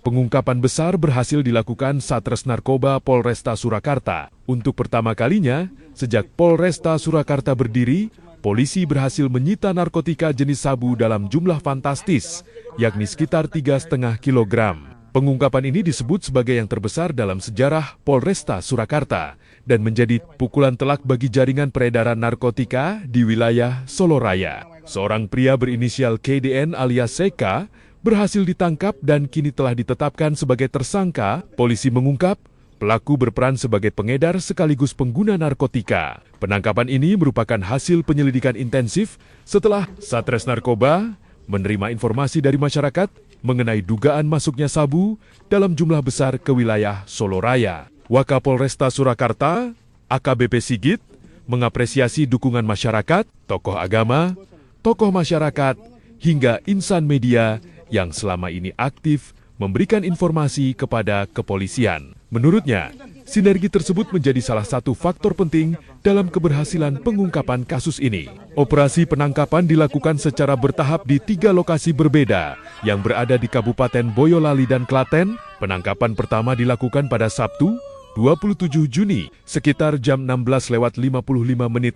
Pengungkapan besar berhasil dilakukan Satres Narkoba Polresta Surakarta. Untuk pertama kalinya, sejak Polresta Surakarta berdiri, polisi berhasil menyita narkotika jenis sabu dalam jumlah fantastis, yakni sekitar 3,5 kilogram. Pengungkapan ini disebut sebagai yang terbesar dalam sejarah Polresta Surakarta dan menjadi pukulan telak bagi jaringan peredaran narkotika di wilayah Soloraya. Seorang pria berinisial KDN alias CK berhasil ditangkap dan kini telah ditetapkan sebagai tersangka. Polisi mengungkap pelaku berperan sebagai pengedar sekaligus pengguna narkotika. Penangkapan ini merupakan hasil penyelidikan intensif setelah Satres Narkoba menerima informasi dari masyarakat mengenai dugaan masuknya sabu dalam jumlah besar ke wilayah Soloraya. Wakapolresta Surakarta, AKBP Sigit, mengapresiasi dukungan masyarakat, tokoh agama, tokoh masyarakat, hingga insan media yang selama ini aktif memberikan informasi kepada kepolisian. Menurutnya, sinergi tersebut menjadi salah satu faktor penting dalam keberhasilan pengungkapan kasus ini. Operasi penangkapan dilakukan secara bertahap di 3 lokasi berbeda yang berada di Kabupaten Boyolali dan Klaten. Penangkapan pertama dilakukan pada Sabtu, 27 Juni, sekitar jam 16.55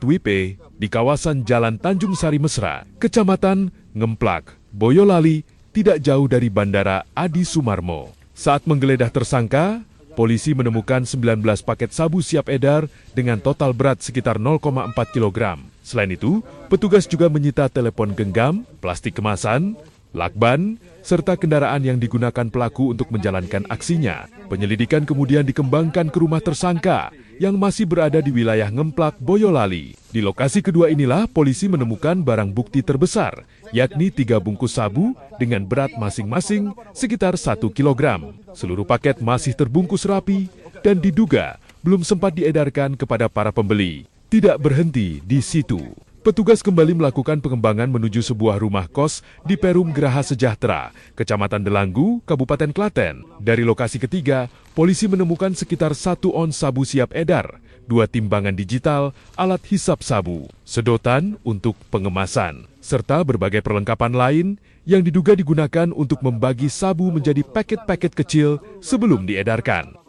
WIB di kawasan Jalan Tanjung Sari Mesra, Kecamatan Ngemplak, Boyolali, tidak jauh dari Bandara Adi Sumarmo. Saat menggeledah tersangka, polisi menemukan 19 paket sabu siap edar dengan total berat sekitar 0,4 kg. Selain itu, petugas juga menyita telepon genggam, plastik kemasan, lakban, serta kendaraan yang digunakan pelaku untuk menjalankan aksinya. Penyelidikan kemudian dikembangkan ke rumah tersangka yang masih berada di wilayah Ngemplak, Boyolali. Di lokasi kedua inilah polisi menemukan barang bukti terbesar, yakni 3 bungkus sabu dengan berat masing-masing sekitar 1 kg. Seluruh paket masih terbungkus rapi dan diduga belum sempat diedarkan kepada para pembeli. Tidak berhenti di situ. Petugas kembali melakukan pengembangan menuju sebuah rumah kos di Perum Geraha Sejahtera, Kecamatan Delanggu, Kabupaten Klaten. Dari lokasi ketiga, polisi menemukan sekitar 1 ons sabu siap edar, 2 timbangan digital, alat hisap sabu, sedotan untuk pengemasan, serta berbagai perlengkapan lain yang diduga digunakan untuk membagi sabu menjadi paket-paket kecil sebelum diedarkan.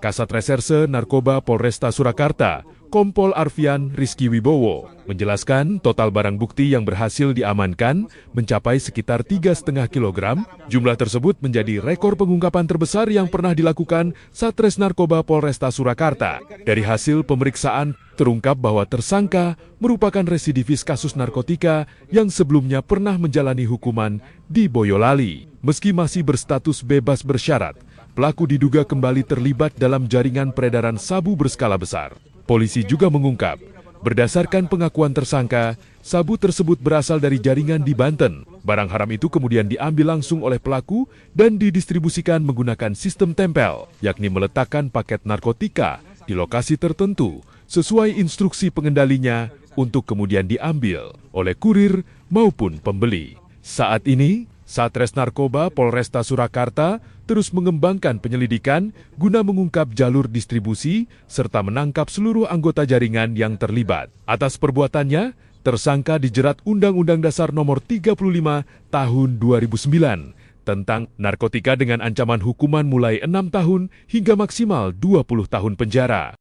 Kasat Reserse Narkoba Polresta Surakarta, Kompol Arfian Rizky Wibowo, menjelaskan total barang bukti yang berhasil diamankan mencapai sekitar 3,5 kg. Jumlah tersebut menjadi rekor pengungkapan terbesar yang pernah dilakukan Satres Narkoba Polresta Surakarta. Dari hasil pemeriksaan, terungkap bahwa tersangka merupakan residivis kasus narkotika yang sebelumnya pernah menjalani hukuman di Boyolali. Meski masih berstatus bebas bersyarat, pelaku diduga kembali terlibat dalam jaringan peredaran sabu berskala besar. Polisi juga mengungkap, berdasarkan pengakuan tersangka, sabu tersebut berasal dari jaringan di Banten. Barang haram itu kemudian diambil langsung oleh pelaku dan didistribusikan menggunakan sistem tempel, yakni meletakkan paket narkotika di lokasi tertentu sesuai instruksi pengendalinya untuk kemudian diambil oleh kurir maupun pembeli. Saat ini, Satres Narkoba Polresta Surakarta terus mengembangkan penyelidikan guna mengungkap jalur distribusi serta menangkap seluruh anggota jaringan yang terlibat. Atas perbuatannya, tersangka dijerat Undang-Undang Dasar Nomor 35 Tahun 2009 tentang narkotika dengan ancaman hukuman mulai 6 tahun hingga maksimal 20 tahun penjara.